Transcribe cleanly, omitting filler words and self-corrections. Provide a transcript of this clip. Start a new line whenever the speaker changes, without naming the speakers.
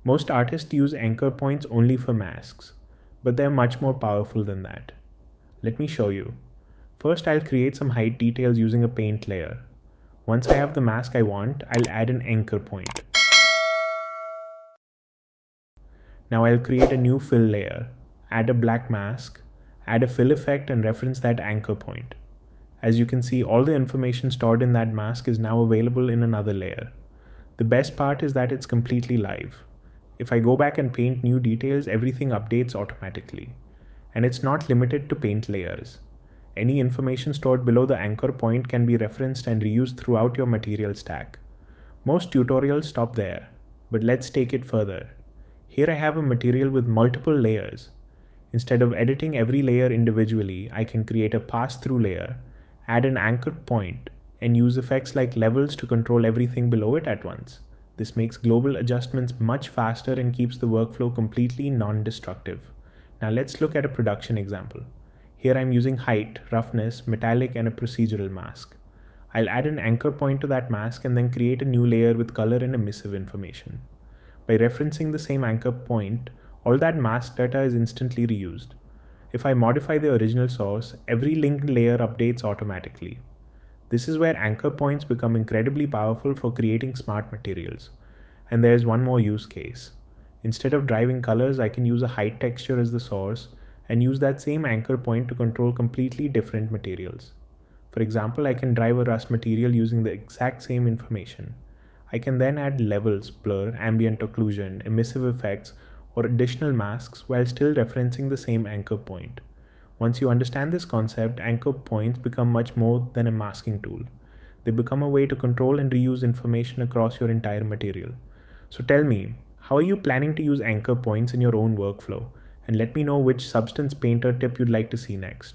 Most artists use anchor points only for masks, but they're much more powerful than that. Let me show you. First, I'll create some height details using a paint layer. Once I have the mask I want, I'll add an anchor point. Now I'll create a new fill layer, add a black mask, add a fill effect and reference that anchor point. As you can see, all the information stored in that mask is now available in another layer. The best part is that it's completely live. If I go back and paint new details, everything updates automatically. And it's not limited to paint layers. Any information stored below the anchor point can be referenced and reused throughout your material stack. Most tutorials stop there, but let's take it further. Here I have a material with multiple layers. Instead of editing every layer individually, I can create a pass-through layer, add an anchor point, and use effects like levels to control everything below it at once. This makes global adjustments much faster and keeps the workflow completely non-destructive. Now let's look at a production example. Here I'm using height, roughness, metallic, and a procedural mask. I'll add an anchor point to that mask and then create a new layer with color and emissive information. By referencing the same anchor point, all that mask data is instantly reused. If I modify the original source, every linked layer updates automatically. This is where anchor points become incredibly powerful for creating smart materials. And there's one more use case. Instead of driving colors, I can use a height texture as the source and use that same anchor point to control completely different materials. For example, I can drive a rust material using the exact same information. I can then add levels, blur, ambient occlusion, emissive effects, or additional masks while still referencing the same anchor point. Once you understand this concept, anchor points become much more than a masking tool. They become a way to control and reuse information across your entire material. So tell me, how are you planning to use anchor points in your own workflow? And let me know which Substance Painter tip you'd like to see next.